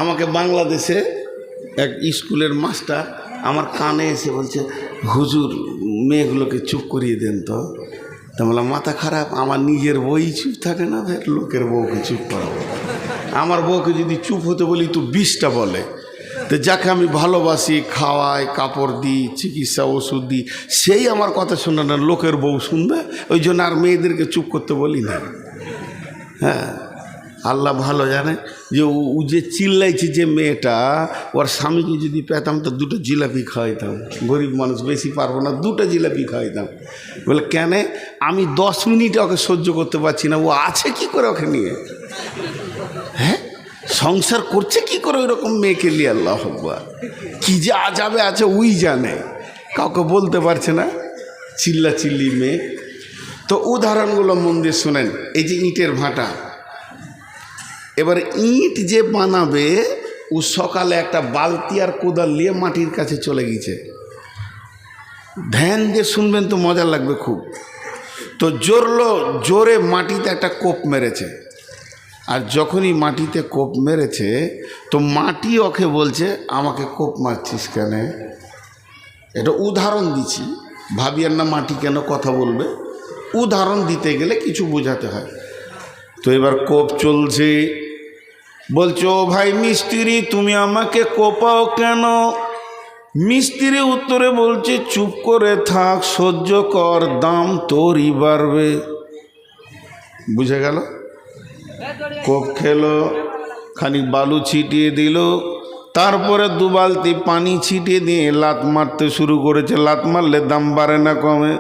আমাকে বাংলাদেশে এক স্কুলের মাস্টার আমার কানে এসে বলছে, হুজুর মেয়েগুলোকে চুপ করিয়ে দেন তো। তা বললাম মাথা খারাপ, আমার নিজের বই চুপ থাকে না, ফের লোকের বউকে চুপ করাবো? আমার বউকে যদি চুপ হতে বলি তো 20টা বলে। তো যাকে আমি ভালোবাসি, খাওয়াই, কাপড় দিই, চিকিৎসা ওষুধ দিই, সেই আমার কথা শুনে না, লোকের বউ শুনবে। ওই জন্য আর মেয়েদেরকে চুপ করতে বলি না। হ্যাঁ, আল্লাহ ভালো জানে যে ও যে চিল্লাইছে যে মেয়েটা, ওর স্বামীকে যদি পেতাম তো 2টা জিলাপি খাওয়াইতাম। গরিব মানুষ, বেশি পারবো না, 2টা জিলাপি খাওয়াইতাম। বলে কেন? আমি 10 মিনিটে ওকে সহ্য করতে পারছি না, ও আছে কি করে ওকে নিয়ে? হ্যাঁ, সংসার করছে কি করে ওইরকম মেয়েকে নিয়ে? আল্লাহ আকবার, কি যে আজাবে আছে ওই জানে, কাউকে বলতে পারছে না, চিল্লা চিল্লি মেয়ে। তো উদাহরণগুলো মন দিয়ে শোনেন। এই যে ইটের ভাটা, এবার ইট যে বানাবে, ও সকালে একটা বালতি আর কোদাল নিয়ে মাটির কাছে চলে গেছে। ধ্যান দিয়ে শুনবেন তো মজা লাগবে খুব। তো জোরে মাটিতে একটা কোপ মেরেছে, আর যখনই মাটিতে কোপ মেরেছে তো মাটি ওকে বলছে, আমাকে কোপ মারছিস কেন? এটা উদাহরণ দিচ্ছি, ভাবিয়ার না মাটি কেন কথা বলবে। উদাহরণ দিতে গেলে কিছু বোঝাতে হয়। তো এবার কোপ চলছে, বলছো ভাই মিস্ত্রি তুমি আমাকে কোপাও কেন? মিস্ত্রি উত্তরে বলছে, চুপ করে থাক, সহ্য কর, দাম তোরই বাড়বে। বুঝে গেল? কোপ খেলো, খানিক বালু ছিটিয়ে দিল, তারপরে 2 বালতি পানি ছিটিয়ে দিয়ে লাত মারতে শুরু করেছে। লাত মারলে দাম বাড়ে না কমে?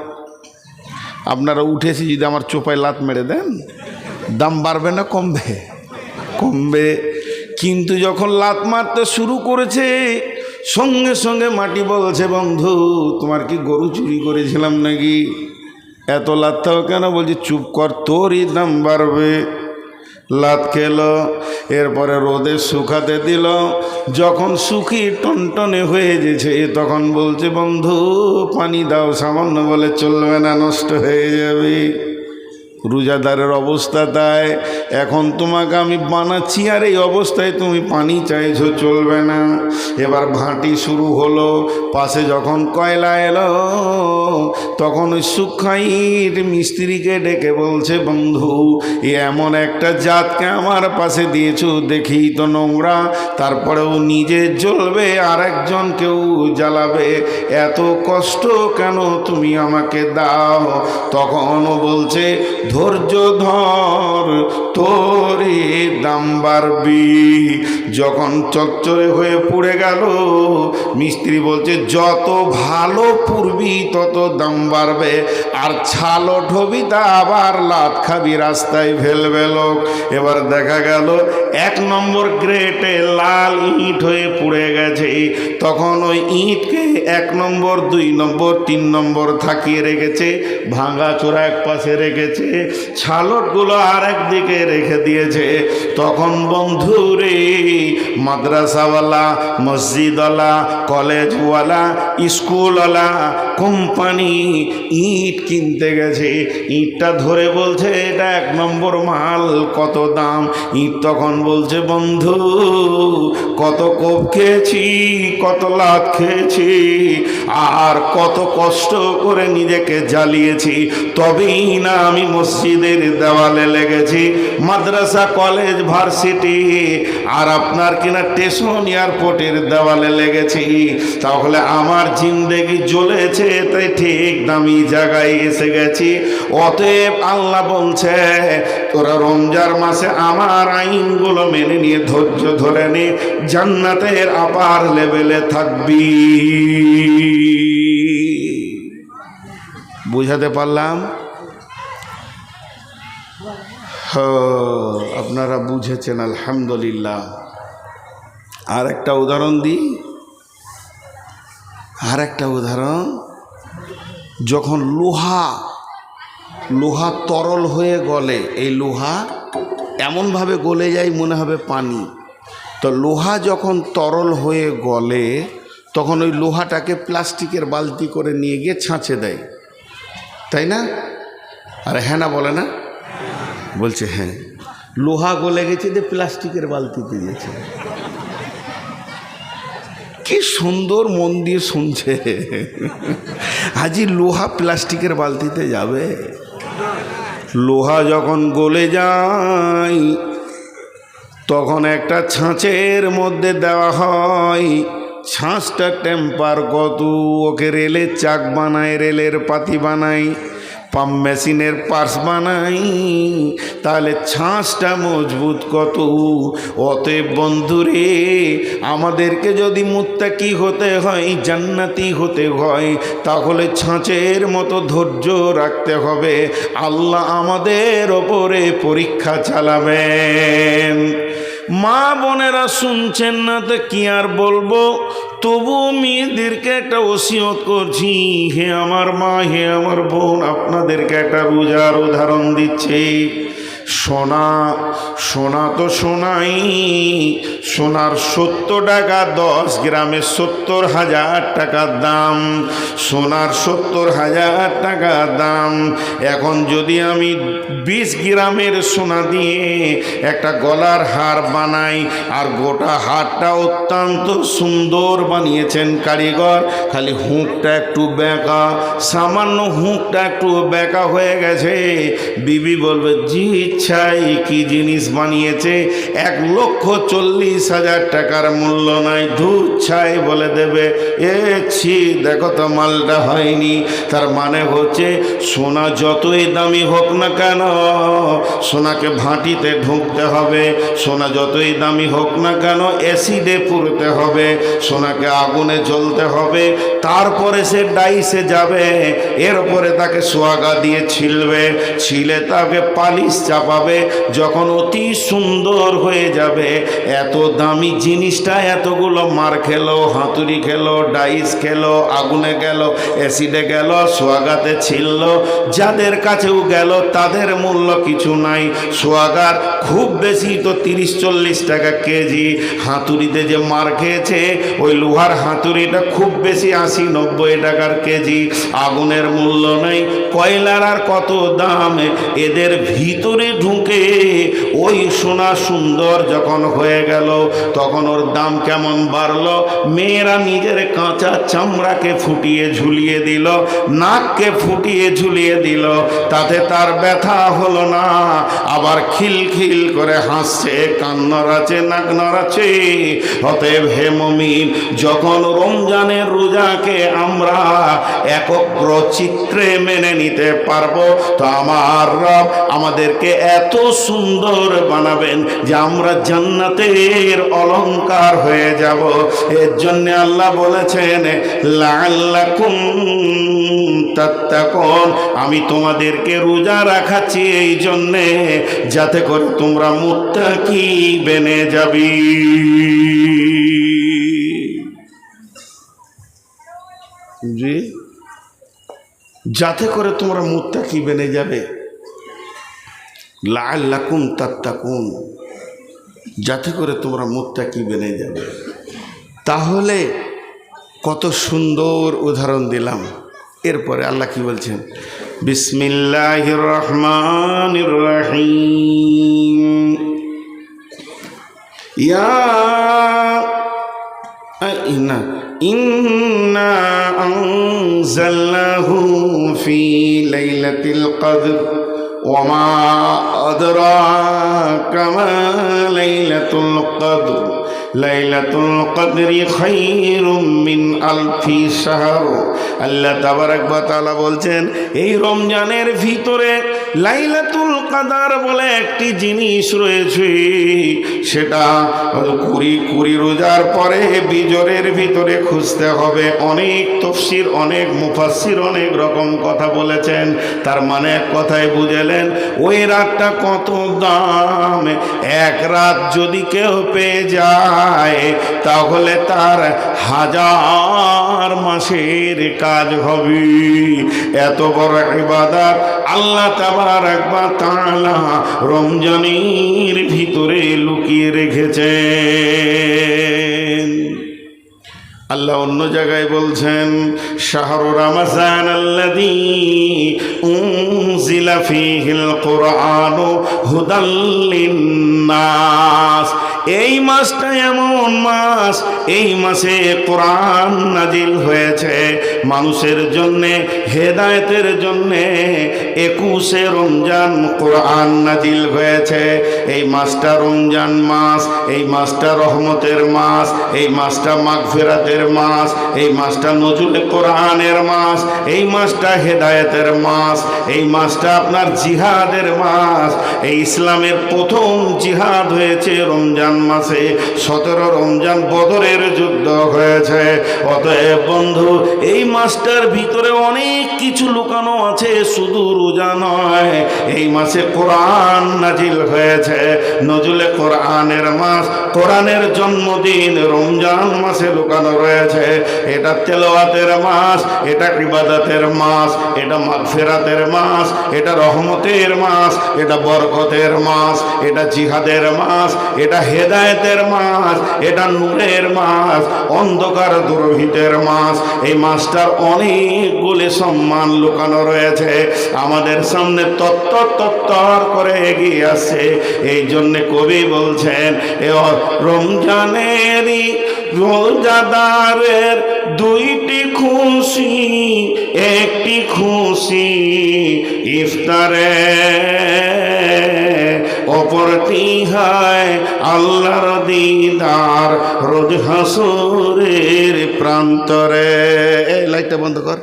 আপনারা উঠেছি যদি আমার চোপায় লাত মেরে দেন, দাম বাড়বে না কমবে? কমবে। কিন্তু যখন লাত মারতে শুরু করেছে, সঙ্গে সঙ্গে মাটি বলছে, বন্ধু তোমার কি গরু চুরি করেছিলাম নাকি? এত লাতটাও কেন? বলছি চুপ কর, তোরই দাম বাড়বে। লাত খেলো, এরপরে রোদে শুকাতে দিল। যখন শুকিয়ে টনটনে হয়ে গেছে, তখন বলছে, বন্ধু পানি দাও সামান্য। বলে চলবে না, নষ্ট হয়ে যাবে। রোজাদারের অবস্থা তাই। এখন তোমাকে আমি বানাচ্ছি, আর এই অবস্থায় তুমি পানি চাইছো, চলবে না। এবার ভাঁটি শুরু হলো। পাশে যখন কয়লা এলো, তখন ওই সুখাইর মিস্ত্রিকে ডেকে বলছে, বন্ধু এমন একটা জাতকে আমার পাশে দিয়েছো, দেখি তো নোংরা, তারপরেও নিজে জ্বলবে আর একজনকেও জ্বালাবে, এত কষ্ট কেন তুমি আমাকে দাও? তখনও বলছে, ধৈর্য ধর, তোরে দাম বাড়বি। যখন চচ্চরে হয়ে পুড়ে গেল, মিস্ত্রি বলছে, যত ভালো পুড়বি তত দাম বাড়বে, আর ছালো ঢবি তা আবার লাত খাবি, রাস্তায় ফেলবে লোক। এবার দেখা গেল 1 নম্বর গ্রেটে লাল ইট হয়ে পুড়ে গেছে। তখন ওই ইটকে 1 নম্বর, 2 নম্বর, 3 নম্বর থাকিয়ে রেখেছে, ভাঙা চোরা এক পাশে রেখেছে, ছালটগুলো আর একদিকে রেখে দিয়েছে। তখন বন্ধুরে, মাদ্রাসাওয়ালা, মসজিদওয়ালা, কলেজওয়ালা, স্কুলওয়ালা, কোম্পানি ইট কিনতে গেছে। ইটটা ধরে বলছে, এটা 1 নম্বর মাল, কত দাম? ইট তখন বলছে, বন্ধু কত কোপ খেয়েছি, কত লাত খেয়েছি, আর কত কষ্ট করে নিজেকে জ্বালিয়েছি, তবেই না আমি মসজিদের দেওয়ালে লেগেছি, মাদ্রাসা, কলেজ, ভার্সিটি, আর আপনার কিনা স্টেশন, এয়ারপোর্টের দেওয়ালে লেগেছি। তাহলে আমার জিন্দেগি জ্বলেছে, তাই ঠিক দামি জায়গায় এসে গেছি। অতএব আল্লাহ বলছে, তোরা রমজান মাসে আমার আইনগুলো মেনে নিয়ে ধৈর্য ধরে নে, জান্নাতের আপার লেভেলে থাকবি। বুঝাতে পারলাম? আপনারা বুঝেছেন, আলহামদুলিল্লাহ। আর একটা উদাহরণ দিই, আর একটা উদাহরণ। যখন লোহা তরল হয়ে গলে, এই লোহা এমনভাবে গলে যায় মনে হবে পানি। তো লোহা যখন তরল হয়ে গলে, তখন ওই লোহাটাকে প্লাস্টিকের বালতি করে নিয়ে গিয়ে ছাঁচে দেয়, তাই না? আরে হ্যাঁ না বলে না? বলছে হ্যাঁ। লোহা গলে গেছে, যে প্লাস্টিকের বালতিতে দিয়েছে। কি সুন্দর মন দিয়ে শুনছে। হাজি লোহা প্লাস্টিকের বালতিতে যাবে, লোহা যখন গলে যায় তখন একটা ছাঁচের মধ্যে দেওয়া হয়। ছাঁচটা টেম্পার কত, ওকে রেলের চাক বানায়, রেলের পাতি বানায়, পাম্প মেশিনের পার্স বানাই, তাহলে ছাঁচটা মজবুত কত। অতএব বন্ধুরে, আমাদেরকে যদি মুত্তাকি হতে হয়, জান্নাতি হতে হয়, তাহলে ছাঁচের মতো ধৈর্য রাখতে হবে। আল্লাহ আমাদের ওপরে পরীক্ষা চালাবেন। মা বোনেরা শুনছেন না তো কি আর বলবো, তবু মেয়েদেরকে একটা ওসিয়ত করছি, হে আমার মা, হে আমার বোন, আপনাদেরকে একটা রোজার উদাহরণ দিচ্ছি। সোনা, সোনা তো সোনাই, সোনার 70 টাকা 10 গ্রামে 70,000 টাকার দাম, সোনার 70,000 টাকার দাম। এখন যদি আমি 20 গ্রামের সোনা দিয়ে একটা গলার হার বানাই, আর গোটা হারটা অত্যন্ত সুন্দর বানিয়েছেন কারিগর, খালি হুঁকটা একটু বেঁকা, সামান্য হুঁকটা একটু বেঁকা হয়ে গেছে, বিবি বলবে জি ইচ্ছাই কি জিনিস বানিয়েছে, 1,40,000 টাকার মূল্য নাই, ধূপ ছাই বলে দেবে। ছি, দেখো তো মালটা হয়নি। তার মানে হচ্ছে সোনা যতই দামি হোক না কেন, সোনাকে ভাটিতে ঢুকতে হবে, সোনা যতই দামি হোক না কেন অ্যাসিডে পুড়তে হবে, সোনাকে আগুনে জ্বলতে হবে, তারপরে সে ডাইসে যাবে, এরপরে তাকে সোয়াগা দিয়ে ছিলবে, ছিলে তাকে পালিশ চাপাবে, যখন অতি সুন্দর হয়ে যাবে। এত দামি জিনিসটা এতগুলো মার খেলো, হাতুড়ি খেলো, ডাইস খেলো, আগুনে গেল, অ্যাসিডে গেল, সোয়াগাতে ছিল, যাদের কাছেও গেল তাদের মূল্য কিছু নাই। সোয়াগার খুব বেশি তো 30-40 টাকা কেজি, হাতুড়িতে যে মার খেয়েছে ওই লোহার হাতুড়িটা খুব বেশি 80-90 টাকার কেজি, আগুনের মূল্য নেই। কয়লার আর কত দাম, এদের ভিতরে ঢুকে ওই সোনা সুন্দর যখন হয়ে গেল তখন ওর দাম কেমন বাড়লো। মেয়েরা নিজের কাঁচা চামড়াকে ফুটিয়ে ঝুলিয়ে দিল, নাককে ফুটিয়ে ঝুলিয়ে দিল, তাতে তার ব্যথা হলো না, আবার খিলখিল করে হাসছে, কান নড়াচ্ছে, নাক নড়াচ্ছে। অতএব হে মুমিন, যখন রমজানের রোজাকে আমরা একগ্র চিত্রে মেনে নিতে পারবো, তো আমার রব আমাদেরকে এত সুন্দর বানাবেন যে আমরা জান্নাতের অলংকার হয়ে যাব। এর জন্য আল্লাহ বলেছেন লাআল্লাকুম তাত্তাকুন, আমি তোমাদেরকে রোজা রাখাচ্ছি এই জন্যে যাতে করে তোমরা মুত্তাকি বেনে যাবি। জি, যাতে করে তোমরা মুত্তাকি বেনে যাবে। লাআল্লাকুম তাত্তাকুন, যাতে করে তোমরা মুত্তাকি বেনে যাবে। তাহলে কত সুন্দর উদাহরণ দিলাম। এরপরে আল্লাহ কি বলছেন, বিসমিল্লাহির রহমানির রহিম, ইন্না আনজালনাহু ফি লাইলাতিল কদর ওয়া মা আদরাকা মা লাইলাতুল কদর লাইলাতুল কদরি খায়রুম মিন আলফি শাহর। আল্লাহ তাবারক ওয়া তাআলা বলছেন, এই রমজানের ভিতরে লাইলাতুল কদর বলে একটি জিনিস রয়েছে, সেটা কুড়ি রোজার পরে বিজরের ভিতরে খুঁজতে হবে। অনেক তাফসীর, অনেক মুফাসসির অনেক রকম কথা বলেছেন। তার মানে এক কথায় বুঝলেন, ওই রাতটা কত দাম। এক রাত যদি কেউ পেয়ে যায় তাহলে তার 1000 মাসের কাজ হবে। এত বড় ইবাদত আল্লাহ তাবারক ওয়া তাআলা রমজানের ভিতরে লুকিয়ে রেখেছেন। আল্লাহ অন্য জায়গায় বলছেন, শাহরু রমজান আল্লাযী উনজিলা ফীহিল কুরআনু হুদাল লিন্নাস। এই মাসটা এমন মাস, এই মাসে কোরআন নাজিল হয়েছে মানুষের জন্যে, হেদায়েতের জন্যে। 21শে রমজান কোরআন নাজিল হয়েছে। এই মাসটা রমজান মাস, এই মাসটা রহমতের মাস, এই মাসটা মাগফিরাতের মাস, এই মাসটা নজুল কোরআনের মাস, এই মাসটা হেদায়েতের মাস, এই মাসটা আপনার জিহাদের মাস। এই ইসলামের প্রথম জিহাদ হয়েছে রমজান মাসে। 17 রমজান বদরের যুদ্ধ হয়েছে। অতএব বন্ধু, এই মাসটার ভিতরে অনেক কিছু লুকানো আছে, শুধু রোজা নয়। এই মাসে কোরআন নাজিল হয়েছে, নজুলে কোরআনের মাস, কোরআনের জন্মদিন রমজান মাসে লুকানো রয়েছে। এটা তেলাওয়াতের মাস, এটা ইবাদতের মাস, এটা মাগফিরাতের মাস, এটা রহমতের মাস, এটা বরকতের মাস, এটা জিহাদের মাস, এটা হেদায়েতের মাস, এটা নূরের মাস, অন্ধকার দুরহিতের মাস। এই মাসটার অনেকগুলি সম্মান লুকানো রয়েছে, আমাদের সামনে তত্তর করে এগিয়ে আসছে। এই জন্যে কবি বলছেন, এ রমজানেরই রোজাদারের দুইটি খুশি, একটি খুশি ইফতারে, অপরটি হয় আল্লাহর দিদার রোজ হাসুরের প্রান্তরে। এই লাইটটা বন্ধ কর,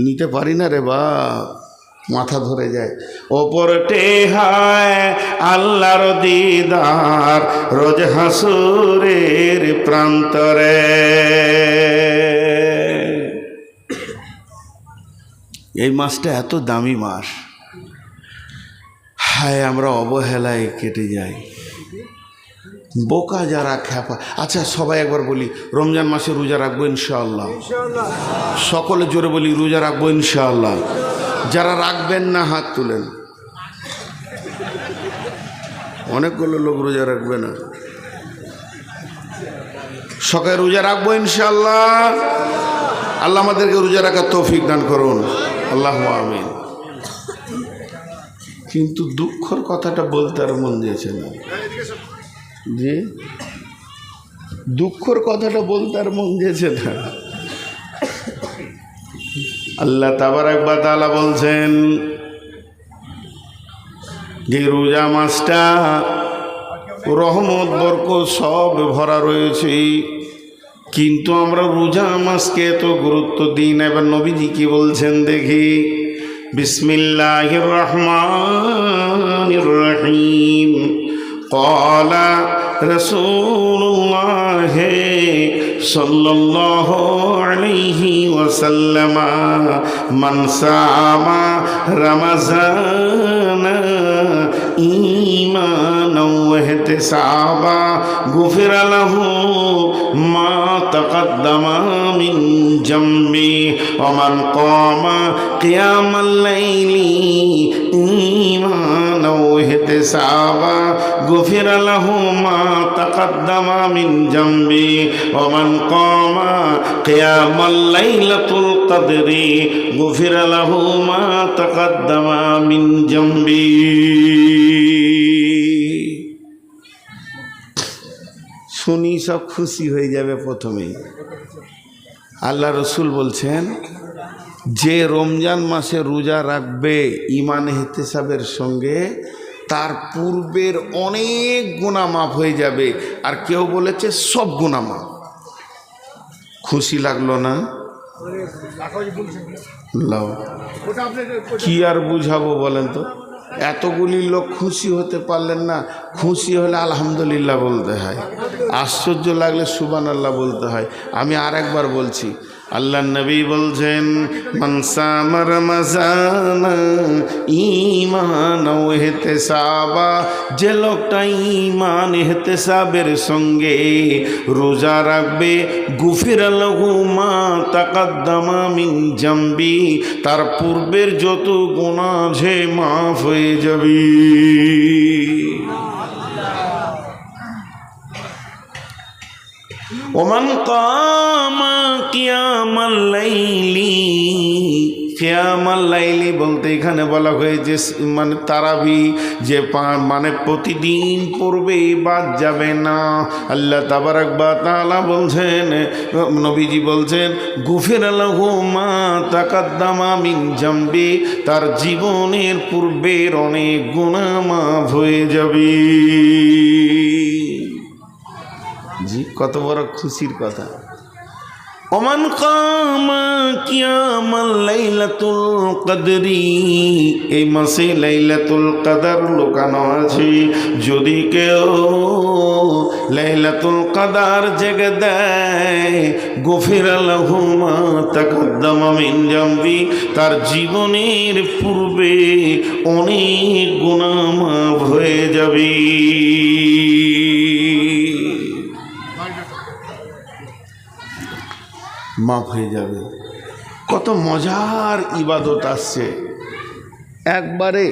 নিতে পারি না রে বাপ, মাথা ধরে যায়। ওপরটে হয় আল্লাহর দিদার রোজ হাসুরের প্রান্তরে। এই মাসটা এত দামি মাস, হায় আমরা অবহেলায় কেটে যাই। বোকা যারা খ্যাপা। আচ্ছা সবাই একবার বলি, রমজান মাসে রোজা রাখবো ইনশাআল্লাহ। সকলে জোরে বলি, রোজা রাখবো ইনশাআল্লাহ। যারা রাখবেন না হাত তুলেন। অনেকগুলো লোক রোজা রাখবে না। সকালে রোজা রাখবো ইনশাআল্লাহ। আল্লাহ আমাদেরকে রোজা রাখার তৌফিক দান করুন, আল্লাহু আমিন। কিন্তু দুঃখের কথাটা বলতে আর মন দিয়েছে না জি, দুঃখের কথাটা বলতে আর মন দিয়েছে না। আল্লাহ তাবারাক ওয়া তাআলা বলছেন যে রোজা মাসটা রহমত বরকত সব ভরা রয়েছে, কিন্তু আমরা রোজা মাসকে এত গুরুত্ব দিই না। এবার নবীজি কি বলছেন দেখি, বিসমিল্লাহির রহমানির রহিম। ক্বালা রাসূলুল্লাহ সাল্লাল্লাহু আলাইহি ওয়াসাল্লাম, মান সামা রমাযানা ঈমানাও ওয়া ইহতিসাবা গুফিরা লাহু মা তাকাদ্দামা মিন জামবি ওয়া মান ক্বামা কিয়ামাল লাইলি ঈমানাও ওয়া ইহতিসাবা গুফিরা লাহু মা তাকাদ্দামা মিন জামবি ওয়া মান ক্বামা কিয়ামাল লাইলাতুল কদরি গুফিরা লাহু মা তাকাদ্দামা মিন জামবি। শুনি সব খুশি হয়ে যাবে। প্রথমেই আল্লাহ রসুল বলছেন, যে রমজান মাসে রোজা রাখবে ইমান ইহতিসাবের সঙ্গে, তার পূর্বের অনেক গুনাহ মাফ হয়ে যাবে। আর কেউ বলেছে সব গুনাহ মাফ। খুশি লাগলো না? কি আর বুঝাবো বলেন তো? এতগুলি লোক খুশি হতে পারলেন না। খুশি হলে আলহামদুলিল্লাহ বলতে হয়, আশ্চর্য লাগলে সুবহানাল্লাহ বলতে হয়। আমি আর একবার বলছি, আল্লাহ নবী বলছেন, মান সামা রমাযানা ঈমানাও ওয়া ইহতিসাবা, যে লোকটা ঈমান ইহতিসাবের সঙ্গে রোজা রাখবে, গুফিরা লাহু মা তাকাদ্দামা মিন জামবি, তার পূর্বের যত গুনাহ আছে মাফ হয়ে যাবে। ওমান কামা কিয়ামাল লাইলি কিয়ামাল লাইলি বলতে এখানে বলা হয়েছে মানে তারাবি, যে মানে প্রতিদিন পড়বে, বাদ যাবে না। আল্লাহ তাবারাক ওয়া তাআলা বলছেন, নবীজি বলছেন, গুফিরা লাহু মা তাকাদ্দামা মিন জামবি, তার জীবনের পূর্বের অনেক গুনাহ মাফ হয়ে যাবে। জি, কত বড় খুশির কথা। ওমান কামা কিয়ামাল লাইলাতুল কদরি, এই মাসে লাইলাতুল কদর লুকানো আছে। যদি কেউ লাইলাতুল কদর জেগে দেয়, গুফিরা লাহু মা তাকাদ্দামা মিন জামবি, তার জীবনের পূর্বে অনেক গুনাহ মাফ হয়ে যাবে। মাফ হয়ে যাবে। কত মজার ইবাদত আসছে একবারে।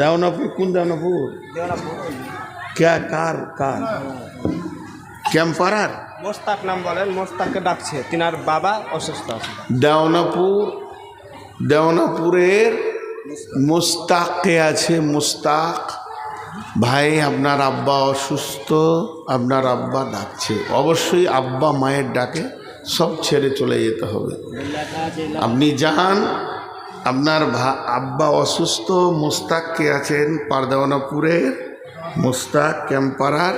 দেওনাপুর, কোন দেওনাপুর? কার ক্যাম্পারার মোস্তাক নাম বলেন, মোস্তাককে ডাকছে, তিনার বাবা অসুস্থ আছে। দেওনাপুরের মুস্তাকে আছে। মুস্তাক ভাই, আপনার আব্বা অসুস্থ, আপনার আব্বা ডাকছে। অবশ্যই আব্বা মায়ের ডাকে সব ছেড়ে চলে যেতে হবে। আপনি যান, আপনার আব্বা অসুস্থ, মুস্তাককে আছেন পারদেওয়ানাপুরের মুস্তাক ক্যাম্পারার,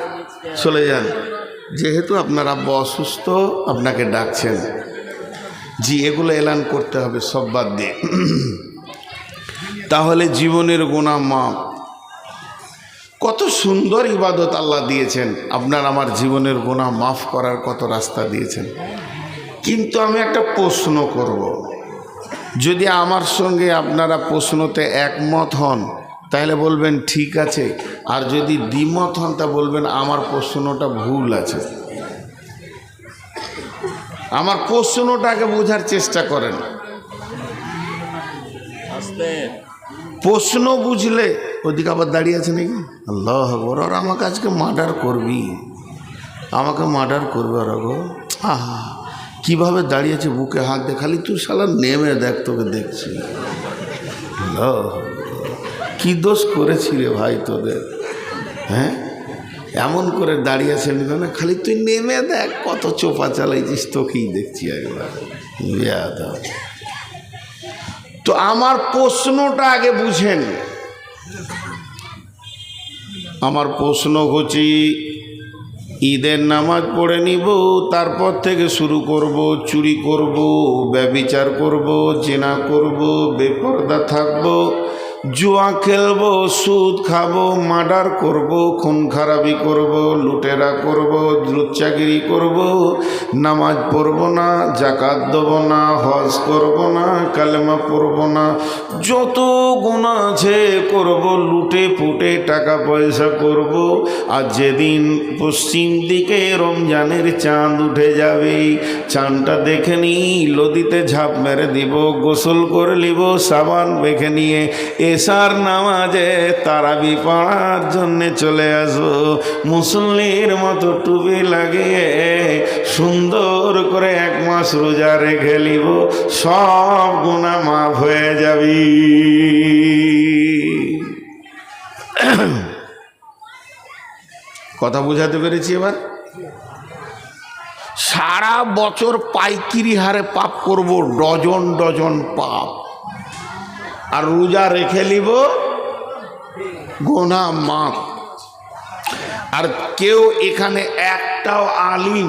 চলে যান। যেহেতু আপনার আব্বা অসুস্থ, আপনাকে ডাকছেন। জি, এগুলো এলান করতে হবে সব বাদ দিয়ে। তাহলে জীবনের গুনাহ মাফ। কত সুন্দর ইবাদত আল্লাহ দিয়েছেন, আপনার আমার জীবনের গুনাহ মাফ করার কত রাস্তা দিয়েছেন। কিন্তু আমি একটা প্রশ্ন করব, যদি আমার সঙ্গে আপনারা প্রশ্নতে একমত হন তাহলে বলবেন ঠিক আছে, আর যদি দ্বিমত হন তা বলবেন আমার প্রশ্নটা ভুল আছে। আমার প্রশ্নটাকে বোঝার চেষ্টা করেন। প্রশ্ন বুঝলে, ওদিকে আবার দাঁড়িয়ে আছে নাকি? আল্লাহ আকবার, ওরা আমাকে আজকে মার্ডার করবি, আমাকে মার্ডার করবে ওরা গো। আহা, কীভাবে দাঁড়িয়েছে, বুকে হাত দে, খালি তুই শালা নেমে দেখ, তোকে দেখছি। কি দোষ করেছি রে ভাই তোদের, হ্যাঁ? এমন করে দাঁড়িয়ে আছে, না খালি তুই নেমে দেখ, কত চোপা চালাইছিস, তোকেই দেখছি একবার। তো আমার প্রশ্নটা আগে বুঝেন। আমার প্রশ্ন হচ্ছে, ঈদের নামাজ পড়ে নিব, তারপর থেকে শুরু করব, চুরি করব, ব্যভিচার করব, জেনা করব, বেপরদা থাকব, জুয়া খেলবো, সুদ খাবো, মার্ডার করব, খুন খারাপি করব, লুটেরা করব, লুচ্চাগিরি করব, নামাজ পড়ব না, জাকাত দেব না, হজ করব না, কালেমা পড়ব না, যত গুনাহ আছে করব, লুটে পুটে টাকা পয়সা করব। আর যেদিন পশ্চিম দিকে রমজানের চাঁদ উঠে যাবে, চাঁদটা দেখে নিই, নদীতে ঝাঁপ মেরে দিব, গোসল করে নিব, সাবান মেখে নিয়ে এশার নামাজে তারাবি পড়ার জন্যে চলে আসবো। মুসল্লির মতো টুপি লাগিয়ে সুন্দর করে 1 মাস রোজা রেখে নিব, সব গুনাহ মাফ হয়ে যাবি। কথা বুঝাতে পেরেছি এবার? সারা বছর পাইকিরি হারে পাপ করব, ডজন ডজন পাপ, আর রোজা রেখে নিব, গুনাহ মাফ। আর কেউ এখানে একটাও আলিম,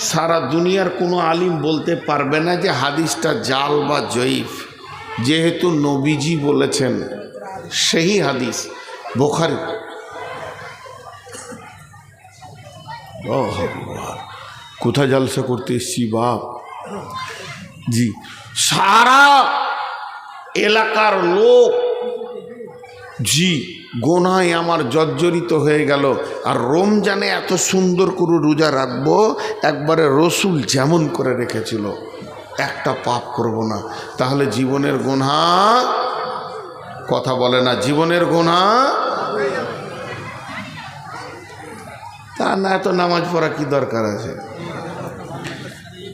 সারা দুনিয়ার কোনো আলিম বলতে পারবে না যে হাদিসটা জাল বা জয়ীফ, যেহেতু নবীজি বলেছেন, সেই হাদিস বুখারী। কোথায় জলসা করতে এসছি বাপ? জি, সারা এলাকার লোক, জি, গোনায় আমার জর্জরিত হয়ে গেল। আর রমজানে এত সুন্দর করে রোজা রাখবো, একবারে রসুল যেমন করে রেখেছিল, একটা পাপ করব না। তাহলে জীবনের গুনাহ, কথা বলে না, জীবনের গুনাহ। তা না এত নামাজ পড়া কি দরকার আছে?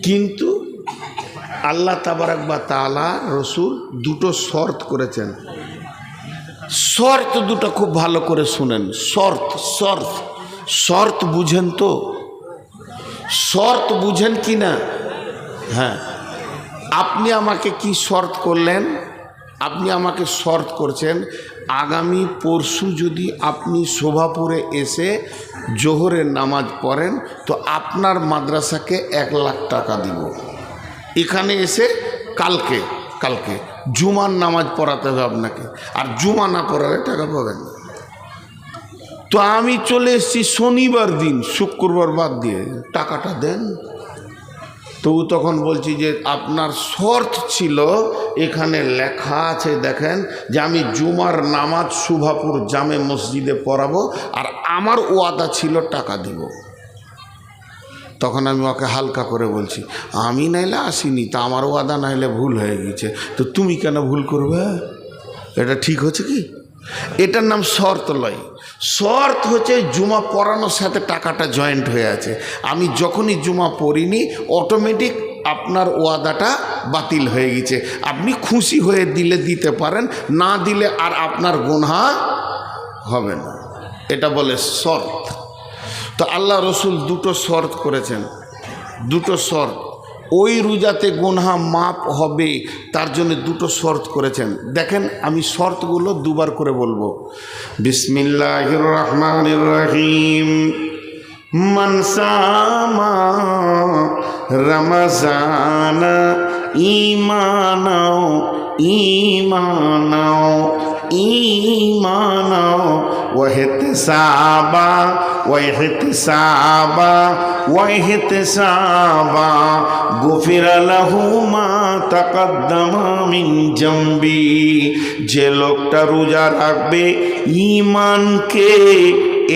কিন্তু আল্লাহ তাবারাক ওয়া তাআলা রসুল দুটো শর্ত করেছেন। শর্ত দুটো খুব ভালো করে শুনেন। শর্ত শর্ত শর্ত বুঝেন তো? শর্ত বুঝেন কি না? হ্যাঁ, আপনি আমাকে কি শর্ত করলেন? আপনি আমাকে শর্ত করছেন আগামী পরশু যদি আপনি শোভাপুরে এসে জোহরের নামাজ পড়েন তো আপনার মাদ্রাসাকে 1 লাখ টাকা দিব। এখানে এসে কালকে কালকে জুমার নামাজ পড়াতে হবে আপনাকে, আর জুমা না পড়ালে টাকা পাবেন না। তো আমি চলে এসেছি শনিবার দিন, শুক্রবার বাদ দিয়ে, টাকাটা দেন। তো তখন বলছি যে আপনার শর্ত ছিল, এখানে লেখা আছে দেখেন, যে আমি জুমার নামাজ শোভাপুর জামে মসজিদে পড়াবো, আর আমার ওয়াদা ছিল টাকা দিব। তখন আমি ওকে হালকা করে বলছি, আমি নাইলে আসিনি, তা আমার ওয়াদা নাইলে ভুল হয়ে গেছে, তো তুমি কেন ভুল করবে? এটা ঠিক হচ্ছে কি? এটার নাম শর্ত লয়। শর্ত হচ্ছে জুমা পড়ানোর সাথে টাকাটা জয়েন্ট হয়ে আছে। আমি যখনই জুমা পড়িনি অটোমেটিক আপনার ওয়াদাটা বাতিল হয়ে গেছে। আপনি খুশি হয়ে দিলে দিতে পারেন, না দিলে আর আপনার গুনাহ হবে না। এটা বলে শর্ত। তো আল্লাহ রসুল দুটো শর্ত করেছেন, দুটো শর্ত। ওই রোজাতে গুনাহ মাপ হবে তার জন্য দুটো শর্ত করেছেন। দেখেন আমি শর্তগুলো দুবার করে বলবো। বিসমিল্লাহির রহমানির রহিম। মান সামা রমজান ঈমানাও ঈমানাও ঈমানাও ওয়াহতিসাবা ওয়াহতিসাবা ওয়াহতিসাবা গুফিরা লাহু মা তাকাদ্দামা মিন জামবি। যে লোকটা রোজা রাখবে ঈমানকে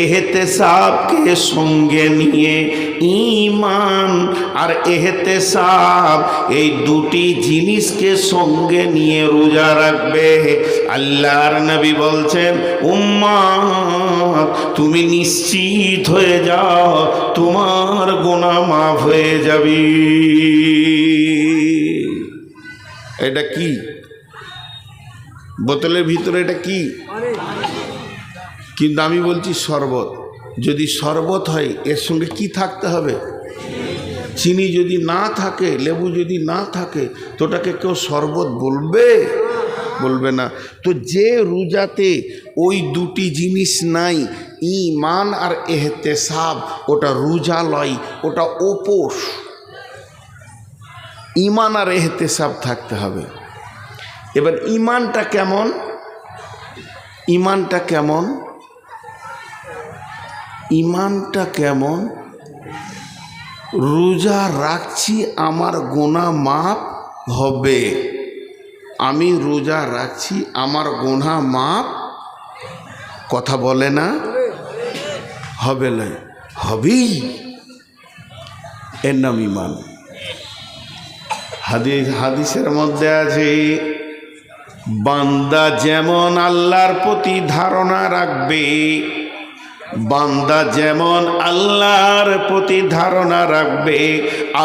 এহতেসাবকে সঙ্গে নিয়ে, ঈমান আর এহতেসাব এই দুটি জিনিসকে সঙ্গে নিয়ে রোজা রাখবে, আল্লাহর নবী বলছেন উম্মত তুমি নিশ্চিত হয়ে যাও, তোমার গুনাহ মাফ হয়ে যাবে। এটা কি বোতলের ভিতরে? এটা কি? কিন্তু আমি বলছি শরবত। যদি শরবত হয় এর সঙ্গে কি থাকতে হবে? চিনি যদি না থাকে, লেবু যদি না থাকে, তো ওটাকে কেউ শরবত বলবে? বলবে না। তো যে রোজাতে ওই দুটি জিনিস নাই, ঈমান আর এহতেসাব, ওটা রোজা লয়, ওটা উপোস। ঈমান আর এহতেসাব থাকতে হবে। এবার ঈমানটা কেমন? ঈমানটা কেমন? ঈমানটা কেমন? রোজা রাখছি আমার গুনাহ মাফ হবে। আমি রোজা রাখছি আমার গুনাহ মাফ, কথা বলে না? হবে না, হবেই। এর নাম ঈমান। হাদিসের মধ্যে আছে বান্দা যেমন আল্লাহর প্রতি ধারণা রাখবে, বান্দা যেমন আল্লাহর প্রতি ধারণা রাখবে,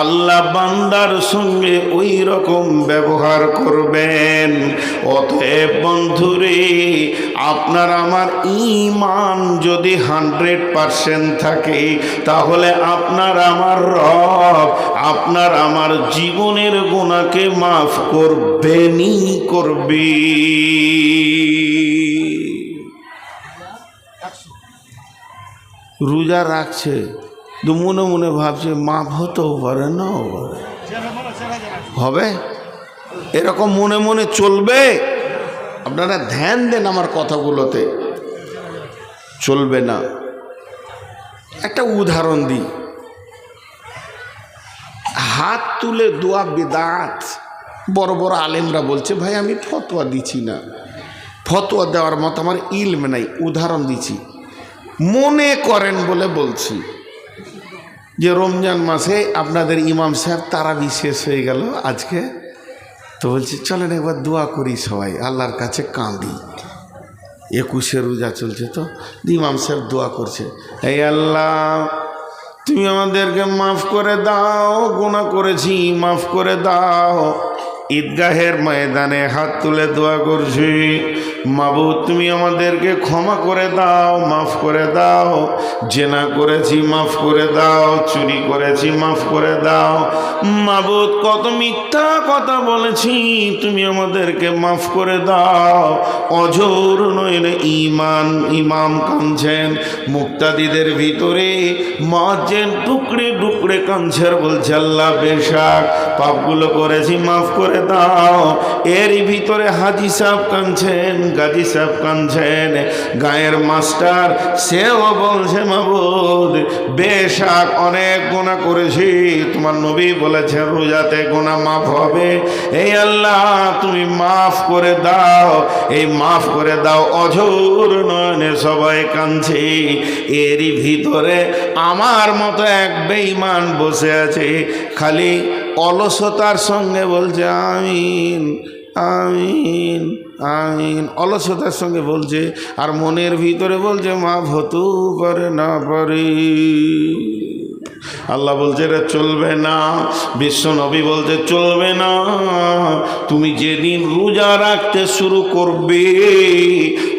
আল্লাহ বান্দার সঙ্গে ওই রকম ব্যবহার করবেন। অতএব বন্ধুরে, আপনার আমার ঈমান যদি 100% থাকে, তাহলে আপনার আমার রব আপনার আমার জীবনের গুনাহকে মাফ করবেনই করবে। রোজা রাখছে তো মনে মনে ভাবছে মাফ হতেও পারে, নাও পারে, হবে? এরকম মনে মনে চলবে? আপনারা ধ্যান দেন আমার কথাগুলোতে, চলবে না। একটা উদাহরণ দিই। হাত তুলে দোয়া বিদআত। বড় বড় আলেমরা বলছে ভাই আমি ফতোয়া দিচ্ছি না, ফতোয়া দেওয়ার মতো আমার ইলম নাই, উদাহরণ দিচ্ছি। মনে করেন বলে বলছি যে রমজান মাসে আপনাদের ইমাম সাহেব তারাবি শেষ হয়ে গেল আজকে, তো বলছি চলেন একবার দোয়া করি সবাই, আল্লাহর কাছে কাঁদি। 21 রোজা চলছে, তো ইমাম সাহেব দোয়া করছে, এই আল্লাহ তুমি আমাদেরকে মাফ করে দাও, গুনাহ করেছি মাফ করে দাও। ঈদগাহের ময়দানে হাত তুলে দোয়া করছি, মাবুদ তুমি আমাদেরকে ক্ষমা করে দাও, মাফ করে দাও। জেনা করেছি মাফ করে দাও, চুরি করেছি মাফ করে দাও। মাবুদ কত মিথ্যা কথা বলেছি, তুমি আমাদেরকে মাফ করে দাও। অঝোর নইলে ইমাম কাঁদছেন, মুক্তাদিদের ভিতরে মুয়াজ্জিন টুকরে টুকরে কাঁদছেন, বলছে আল্লাহ বেশাক পাপগুলো করেছি মাফ করে দাও। এরই ভিতরে হাজি সাহেব কাঁদছেন, গাজী সাহেব কাঁদছেন, গায়ের মাস্টার সেও বলছে মাবুদ বেশাক অনেক গুনাহ করেছি, তোমার নবী বলেছেন রোজাতে গুনাহ মাফ হবে, এই আল্লাহ তুমি মাফ করে দাও, এই মাফ করে দাও। অঝোর নয়নে সবাই কাঁদছে, এরই ভিতরে আমার মতো এক বেঈমান বসে আছে, খালি অলসতার সঙ্গে বলছে আমিন আমিন আমিন, অলসতার সঙ্গে বলছে, আর মনের ভিতরে বলছে মাফ হতেও পারে না পারে। আল্লাহ বলছে এটা চলবে না, বিশ্ব নবী বলছে চলবে না। তুমি যেদিন রোজা রাখতে শুরু করবে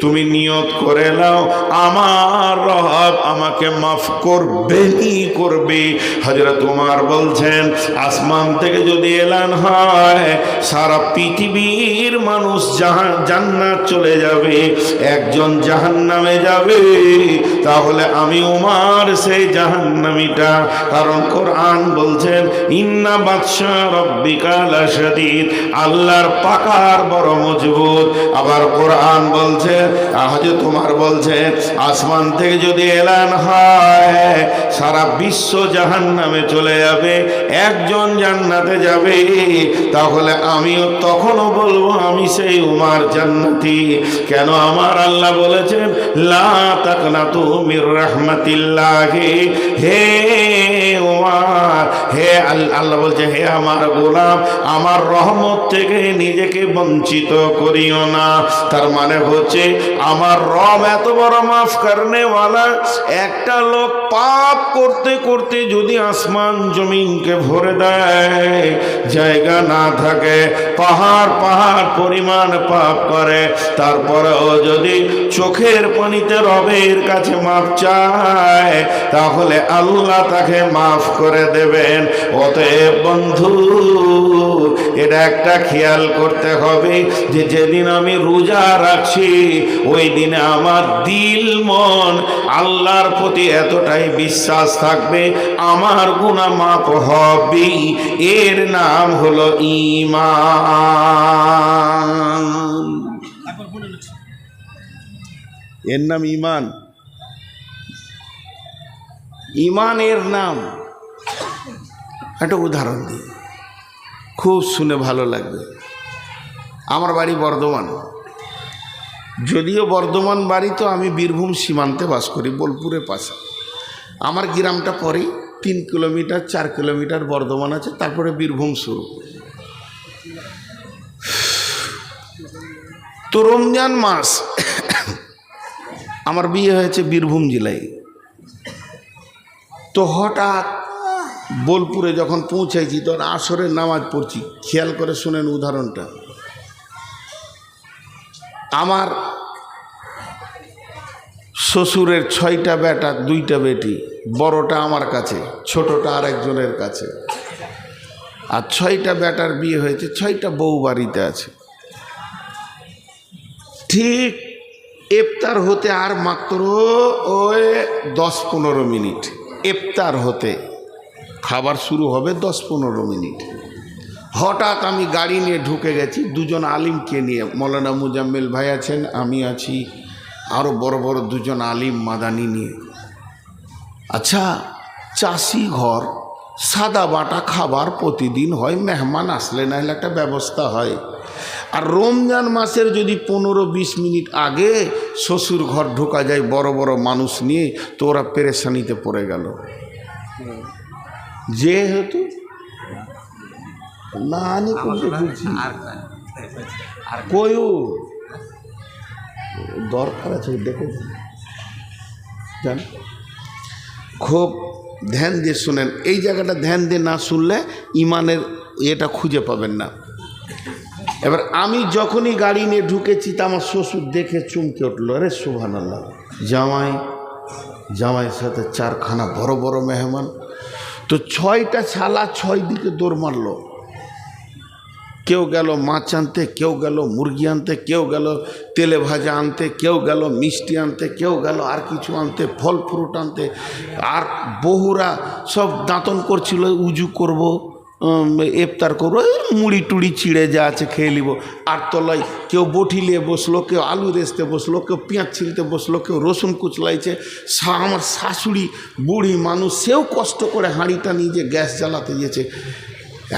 তুমি নিয়ত করে নাও আমার রব আমাকে মাফ করবেই করবে। হযরত ওমর বলছেন আসমান থেকে যদি এলান হয় সারা পৃথিবীর মানুষ জান্নাত চলে যাবে, একজন জাহান্নামে যাবে, তাহলে আমি ওমর সেই জাহান্নামীটা। কারণ কোরআন বলছেন ইন্না বাতশা রাব্বিকা লাশাদীদ, আল্লাহর পাকার বড় মজবুত। আবার কোরআন বলছে, হযরত ওমর বলছে আসমান থেকে যদি এলান হয় সারা বিশ্ব জাহান্নামে চলে যাবে, একজন জান্নাতে যাবে, তাহলে আমিও তখনও বলবো আমি সেই ওমর জান্নাতি। কেন? আমার আল্লাহ বলেছেন লা তাকনাতু মির রাহমাতিল্লাহি, হে ওমর, হে আল্লাহ বলছে হে আমার গোলাম আমার রহমত থেকে নিজেকে বঞ্চিত করিও না। তার মানে হচ্ছে আমার রব এত বড় মাফ করনে ওয়ালা, একটা লোক পাপ করতে করতে যদি আসমান জমিনকে ভরে দেয়, জায়গা না থাকে, পাহাড় পাহাড় পরিমাণ পাপ করে, তারপরেও যদি চোখের পানিতে রবের কাছে মাফ চায় তাহলে আল্লাহ তাকে মাফ করে দেবেন। অতএব বন্ধু এটা একটা খেয়াল করতে হবে যে যেদিন আমি রোজা রাখছি ওই দিনে আমার দিল মন আল্লাহর প্রতি এতটাই বিশ্বাস থাকবে আমার গুনাহ মাফ হবে। এর নাম হলো ঈমান, এর নাম ঈমান, ঈমানের নাম। একটা উদাহরণ দিই, খুব শুনে ভালো লাগবে। আমার বাড়ি বর্ধমান, যদিও বর্ধমান বাড়ি তো আমি বীরভূম সীমান্তে বাস করি, বোলপুরের পাশে। আমার গ্রামটা পরেই 3 কিলোমিটার 4 কিলোমিটার বর্ধমান আছে, তারপরে বীরভূম শুরু। তো রমজান মাস আমার বিয়ে হয়েছে বীরভূম জেলায়। তো হঠাৎ বোলপুরে যখন পৌঁছাইছি তখন আসরের নামাজ পড়ছি, খেয়াল করে শুনেন উদাহরণটা। আমার শ্বশুরের 6টা বেটা 2টা বেটি, বড়টা আমার কাছে, ছোটটা আর একজনের কাছে, আর 6টা বেটার বিয়ে হয়েছে, 6টা বউ বাড়িতে আছে। ঠিক ইফতার হতে আর মাত্র ওই 10-15 মিনিট, ইফতার হতে, খাবার শুরু হবে 10-15 মিনিট। হঠাৎ আমি গাড়ি নিয়ে ঢুকে গেছি, 2জন আলিমকে নিয়ে, মৌলানা মুজাম্মেল ভাই আছেন, আমি আছি, আরও বড় বড় 2জন আলিম মাদানি নিয়ে। আচ্ছা, চাষি ঘর, সাদা বাটা খাবার প্রতিদিন হয়, মেহমান আসলে না হলে একটা ব্যবস্থা হয়। আর রমজান মাসের যদি 15-20 মিনিট আগে শ্বশুর ঘর ঢোকা যায় বড় বড় মানুষ নিয়ে, তো ওরা পেরেশানিতে পড়ে গেল। যেহেতু না আনি করতে বলছি কয়ু দরকার আছে দেখে যান, খুব ধ্যান দিয়ে শুনেন। এই জায়গাটা ধ্যান দিয়ে না শুনলে ইমানের এটা খুঁজে পাবেন না। এবার আমি যখনই গাড়ি নিয়ে ঢুকেছি তা আমার শ্বশুর দেখে চমকে উঠলো, আরে সুবহানাল্লাহ, জামাইয়ের সাথে 4খানা বড় বড় মেহমান। তো 6টা ছালা 6 দিকে দৌড় মারলো। কেউ গেল মাছ আনতে, কেউ গেল মুরগি আনতে, কেউ গেল তেলে ভাজা আনতে, কেউ গেল মিষ্টি আনতে, কেউ গেল আর কিছু আনতে, ফল ফ্রুট আনতে। আর বহুরা সব দাঁতন করছিল, উজু করব, ইফতার করবো, মুড়ি টুড়ি চিড়ে যা আছে খেয়ে নিব। আর তলায় কেউ বটি নিয়ে বসলো, কেউ আলু রেসতে বসলো, কেউ পেঁয়াজ ছিলতে বসলো, কেউ রসুন কুচলাইছে। আমার শাশুড়ি বুড়ি মানুষ, সেও কষ্ট করে হাঁড়িটা নিজে গ্যাস জ্বালাতে গিয়েছে।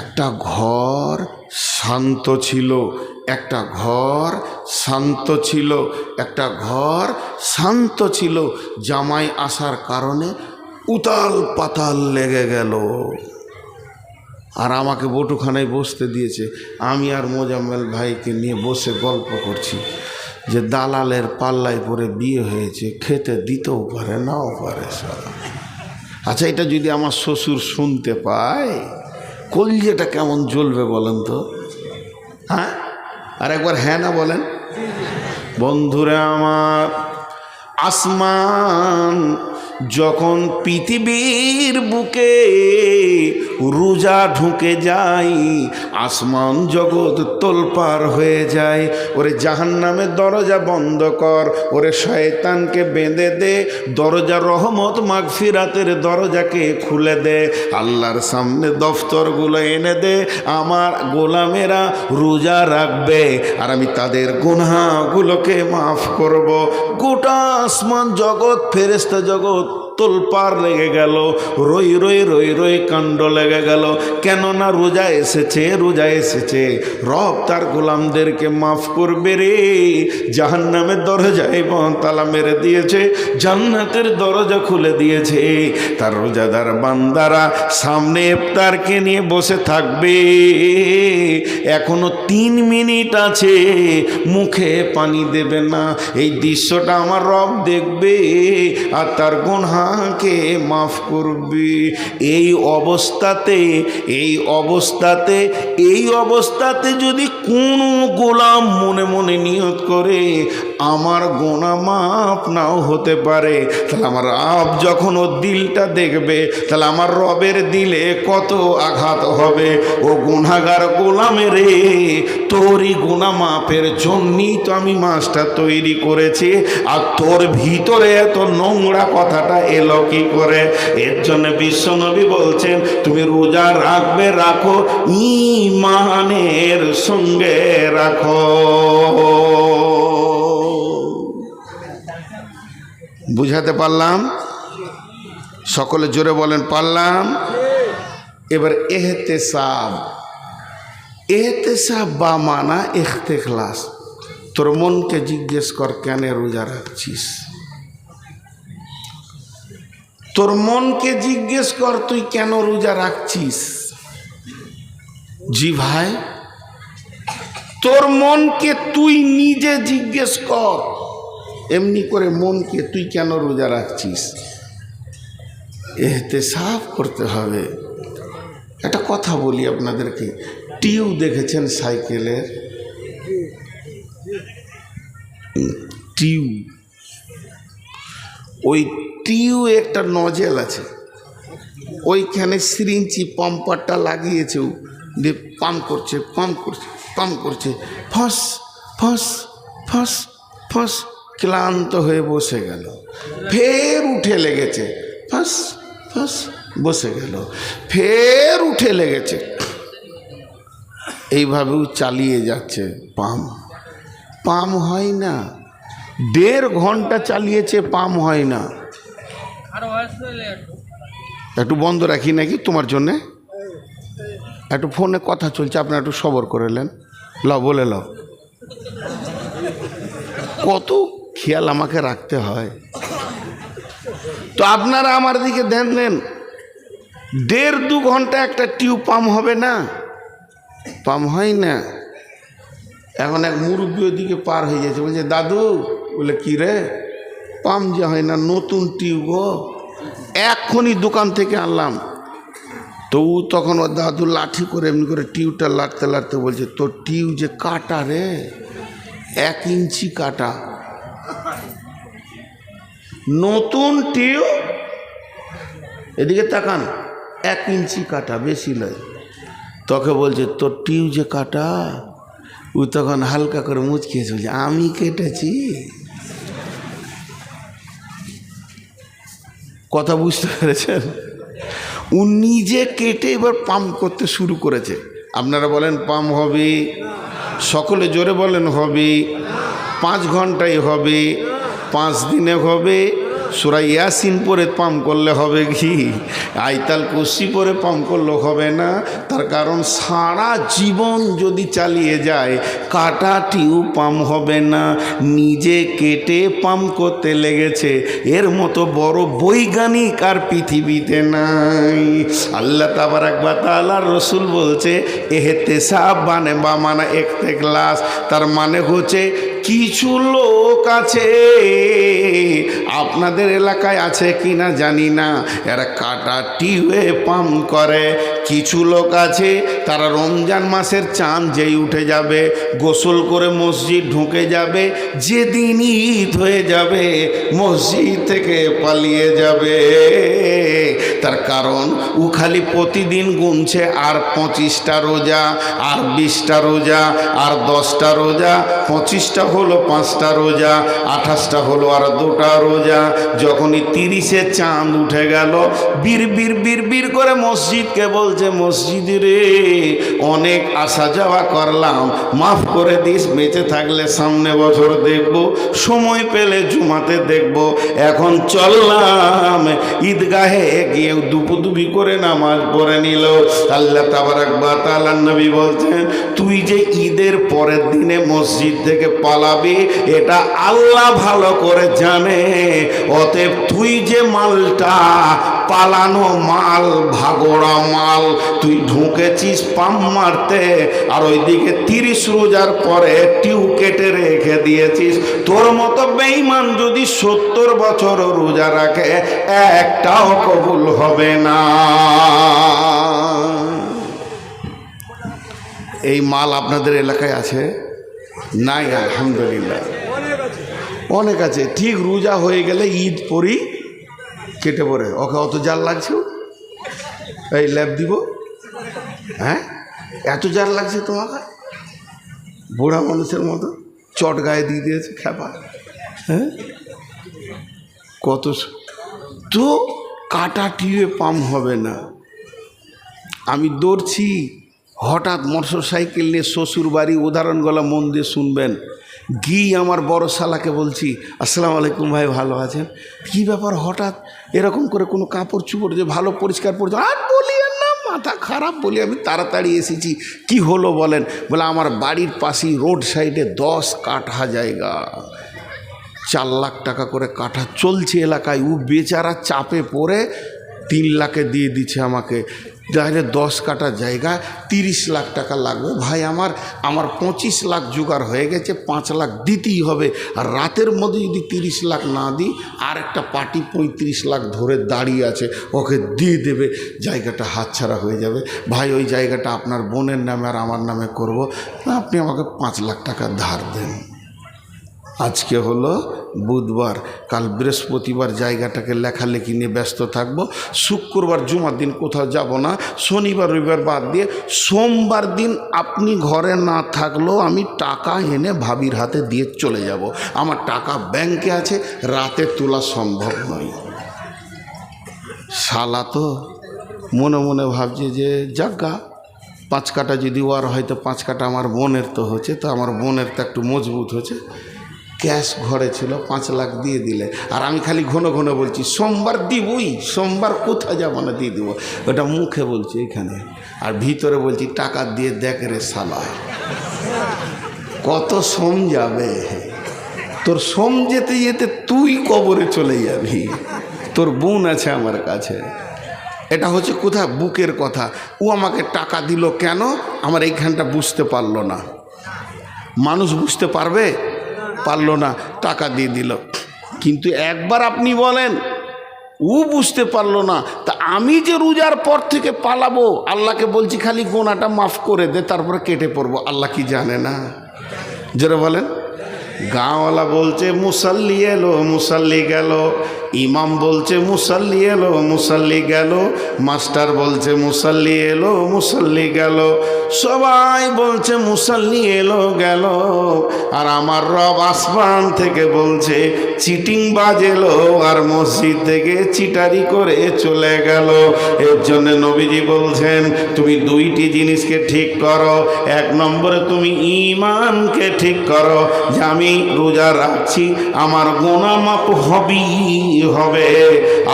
একটা ঘর শান্ত ছিল, একটা ঘর শান্ত ছিল, একটা ঘর শান্ত ছিল। জামাই আসার কারণে উতাল পাতাল লেগে গেল। আর আমাকে বটুখানায় বসতে দিয়েছে। আমি আর মোজাম্মেল ভাইকে নিয়ে বসে গল্প করছি যে দালালের পাল্লায় পরে বিয়ে হয়েছে, খেতে দিতেও পারে নাও পারে সারা। আচ্ছা, এটা যদি আমার শ্বশুর শুনতে পায়, কলজেটা কেমন জ্বলবে বলেন তো? হ্যাঁ, আর একবার হ্যাঁ না বলেন। বন্ধুরা আমার, আসমান যখন পৃথিবীর বুকে রোজা ঢুকে যায়, আসমান জগৎ তোলপাড় হয়ে যায়। ওরে জাহান্নামের দরজা বন্ধ কর, ওরে শয়তানকে বেঁধে দে, দরজা রহমত মাগফিরাতের দরজাকে খুলে দে, আল্লাহর সামনে দফতরগুলো এনে দে। আমার গোলামেরা রোজা রাখবে আর আমি তাদের গুনাহগুলোকে মাফ করব। গোটা আসমান জগৎ, ফেরেশতা জগৎ তোলপাড় লেগে গেল, রই রই রই রই কাণ্ড লেগে গেল। কেননা রোজা এসেছে, রোজা এসেছে, রব তার গোলামদেরকে মাফ করবে রে। জাহান্নামের দরজায় তালা মেরে দিয়েছে, জান্নাতের দরজা খুলে দিয়েছে। তার রোজাদার বান্দারা সামনে ইফতারকে নিয়ে বসে থাকবে। এখনো 3 মিনিট আছে, মুখে পানি দেবে না। এই দৃশ্যটা আমার রব দেখবে আর তার গুনাহকে মাফ করবে। এই অবস্থাতে যদি কোনো গোলাম মনে মনে নিয়ত করে আমার গুনাহ মাফ নাও হতে পারে, তাহলে আমার রব যখন ওর দিলটা দেখবে, তাহলে আমার রবের দিলে কত আঘাত হবে। ও গুনাহগার গোলামের, তোরই গুনাহ মাফের জন্যই তো আমি মাছটা তৈরি করেছি। আর তোর ভিতরে এত নোংরা কথাটা এলো কি করে? এর জন্য বিশ্বনবী বলছেন, তুমি রোজা রাখবে, রাখো, ঈমানের সঙ্গে রাখো। বুঝাতে পারলাম? সকলে জোরে বলেন, পারলাম। এবার এহতেসাব বা মানা ইখতিলাস। তোর মনকে জিজ্ঞেস কর, কেন রোজা রাখছিস? তোর মনকে জিজ্ঞেস কর, তুই কেন রোজা রাখছিস? জি ভাই, তোর মনকে তুই নিজে জিজ্ঞেস কর। এমনি করে মনকে তুই কেন রোজা রাখছিস? এহতেসাব করতে হবে। একটা কথা বলি আপনাদেরকে, টিউ দেখেছেন সাইকেলের? টিউ, ওই টিউ একটা নজেল আছে, ওইখানে সিরিঞ্চি পাম্পারটা লাগিয়েছে, দিয়ে পাম্প করছে, ফস ফস ফস ফস। ক্লান্ত হয়ে বসে গেল, ফের উঠে লেগেছে, ফস ফস বসে গেল, ফের উঠে লেগেছে। এইভাবেও চালিয়ে যাচ্ছে, পাম হয় না। 1.5 ঘন্টা চালিয়েছে, পাম হয় না। একটু বন্ধ রাখি নাকি তোমার জন্যে? একটু ফোনে কথা চলছে, আপনারা একটু সবর করে নেন। লাও, বলে লাও। কত খেয়াল আমাকে রাখতে হয়। তো আপনারা আমার দিকে ধ্যান দেন। 1.5-2 ঘন্টা একটা টিউব পাম্প হবে না? পাম্প হয় না। এখন এক মুরব্বী ওদিকে পার হয়ে যাচ্ছে, বলছে, দাদু বলে কি রে, পাম্প যে হয় না, নতুন টিউব গো, এক্ষুনি দোকান থেকে আনলাম। তো ও তখন ওর দাদু লাঠি করে এমনি করে টিউবটা লাটতে লাটতে বলছে, তোর টিউব যে কাটা রে, 1 ইঞ্চি কাটা, নতুন টিউব, এদিকে তাকান, 1 ইঞ্চি কাটা, বেশি নয়। তোকে বলছে তোর টিউব যে কাটা। ও তখন হালকা করে মুচকিয়েছে, বলছে আমি কেটেছি। কথা বুঝতে পেরেছেন? ও নিজে কেটে এবার পাম্প করতে শুরু করেছে। আপনারা বলেন পাম্প হবে? সকলে জোরে বলেন হবে। 5 ঘন্টায় হবে, 5 দিনে হবে। সূরা ইয়াসিন পরে পাম্প করলে হবে কি? আইতাল কুরসি পরে পাম্প করলে হবে না। তার কারণ সারা জীবন যদি চালিয়ে যায়, কাটা টিউব পাম্প হবে না। নিজে কেটে পাম্প করতে লেগেছে, এর মতো বড় বৈজ্ঞানিক আর পৃথিবীতে নাই। আল্লাহ তাবারাক ওয়া তাআলার রসুল বলছে এহতেসাব মানে ইখতিলাস, তার মানে হচ্ছে কিছু লোক আছে, আপনাদের এলাকায় আছে কিনা জানি না, এরা কাটা টিউবে পাম্প করে। কিছু লোক আছে তারা রমজান মাসের চাঁদ যেই উঠে যাবে, গোসল করে মসজিদ ঢুকে যাবে, যেদিন ঈদ হয়ে যাবে মসজিদ থেকে পালিয়ে যাবে। তার কারণ ও খালি প্রতিদিন গুনছে, আর 25টা রোজা, আর 20টা রোজা, আর 10টা রোজা, 25টা হলো 5টা রোজা, 28টা হলো আর 2টা রোজা। যখনই 30-এ চাঁদ উঠে গেল, বীর করে মসজিদকে বলছে, মসজিদ রে অনেক আসা যাওয়া করলাম, মাফ করে দিস, বেঁচে থাকলে সামনে বছর দেখব, সময় পেলে জুমাতে দেখব, এখন চললাম। ঈদগাহে গিয়ে দুপুদুবি করে নামাজ পড়ে নিল। আল্লাহ তাবারাক ওয়া তাআলার নবী বলছেন, তুই যে ঈদের পরের দিনে মসজিদ থেকে পালাবি এটা আল্লাহ ভালো করে জানে। অতএব তুই যে মালটা পালানো মাল, ভাগোড়া মাল, তুই ঢুকেছিস পাম মারতে, আর ওইদিকে 30 রোজার পরে টিউব কেটে রেখে দিয়েছিস। তোর মতো বেঈমান যদি 70 বছর রোজা রাখে, একটাও কবুল হবে না। এই মাল আপনাদের এলাকায় আছে? নাই, আলহামদুলিল্লাহ অনেক আছে। ঠিক রোজা হয়ে গেলে ঈদ পরই কেটে পড়ে, ওকে অত জাল লাগছে, এই ল্যাব দিব, হ্যাঁ এত জাল লাগছে তোমাকে, বুড়া মানুষের মতো চট গায়ে দিয়ে দিয়েছে খেপা। হ্যাঁ কত তো কাটা টিউবে পাম্প হবে না। আমি দৌড়ছি, হঠাৎ মোটরসাইকেল নিয়ে শ্বশুর বাড়ি, উদাহরণগুলো মন দিয়ে শুনবেন, গিয়ে আমার বড় শালাকে বলছি, আসসালামু আলাইকুম ভাই, ভালো আছেন? কী ব্যাপার হঠাৎ এরকম করে, কোনো কাপড় চুপড় যে ভালো পরিষ্কার পরিচ্ছন্ন, আর বলি না মাথা খারাপ, বলি আমি তাড়াতাড়ি এসেছি, কি হলো বলেন? বলে আমার বাড়ির পাশেই রোড সাইডে 10 কাঠা জায়গা, 4 লাখ টাকা করে কাঠা চলছে এলাকায়। ও বেচারা চাপে পড়ে 3 লাখে দিয়ে দিচ্ছে আমাকে। তাহলে 10 কাঠা জায়গা 30 লাখ টাকা লাগবে ভাই। আমার 25 লাখ জোগাড় হয়ে গেছে, 5 লাখ দিতেই হবে। আর রাতের মধ্যে যদি 30 লাখ না দিই, আর একটা পার্টি 35 লাখ ধরে দাঁড়িয়ে আছে, ওকে দিয়ে দেবে, জায়গাটা হাতছাড়া হয়ে যাবে। ভাই ওই জায়গাটা আপনার বোনের নামে আর আমার নামে করব, আপনি আমাকে 5 লাখ টাকা ধার দেন। আজকে হলো বুধবার, কাল বৃহস্পতিবার জায়গাটাকে লেখালেখি নিয়ে ব্যস্ত থাকব। শুক্রবার জুমার দিন কোথাও যাব না। শনিবার রবিবার বাদ দিয়ে সোমবার দিন আপনি ঘরে না থাকলেও আমি টাকা এনে ভাবির হাতে দিয়ে চলে যাব। আমার টাকা ব্যাংকে আছে, রাতে তোলা সম্ভব নয়। শালা তো মনে মনে ভাবছে যে জাগা 5 কাটা যদি ওর হয়তো 5 কাটা আমার বোনের তো হচ্ছে, তো আমার বোনের তো একটু মজবুত হচ্ছে। ক্যাশ ঘরে ছিল, 5 লাখ দিয়ে দিলে, আর আমি খালি ঘন ঘন বলছি সোমবার দিবই, সোমবার কোথায় যাবো না দিয়ে দিব। ওটা মুখে বলছি এখানে, আর ভিতরে বলছি টাকা দিয়ে দেখ রে শালা, কত সোম যাবে তোর, সোম যেতে যেতে তুই কবরে চলে যাবি। তোর বোন আছে আমার কাছে, এটা হচ্ছে কোথায় বুকের কথা। ও আমাকে টাকা দিল কেন, আমার এইখানটা বুঝতে পারলো না। মানুষ বুঝতে পারবে? পারলো না, টাকা দিয়ে দিল। কিন্তু একবার আপনি বলেন, ও বুঝতে পারলো না, তা আমি যে রোজার পর থেকে পালাবো, আল্লাহকে বলছি খালি গোনাটা মাফ করে দে, তারপরে কেটে পড়বো, আল্লাহ কি জানে না? যারা বলেন, গাঁওয়ালা বলছে মুসাল্লি এলো, মুসাল্লি গেল, ইমাম বলছে মুসাল্লি এলো, মুসাল্লি গেল, মাস্টার বলছে মুসাল্লি এলো, মুসাল্লি গেল, সবাই বলছে মুসাল্লি এলো গেল, আর আমার রব আসমান থেকে বলছে চিটিং বাজেলো, আর মসজিদ থেকে চিটারি করে চলে গেল। এর জন্য নবীজি বলছেন, তুমি দুইটি জিনিসকে ঠিক করো। এক নম্বরে তুমি ঈমানকে ঠিক করো, যে আমি রোজা রাখছি, আমার গুনাহ মাফ হবে।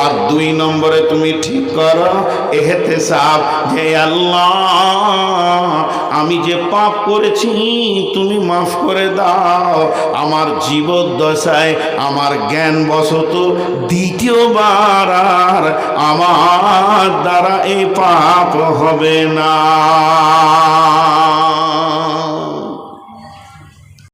আর দুই নম্বরে তুমি ঠিক করো ইহতিসাব, যে আল্লাহ আমি যে পাপ করেছি তুমি মাফ করে দাও, আমার জীবদ্দশায় আমার জ্ঞান বশত দ্বিতীয়বার আর আমার দ্বারা এই পাপ হবে না।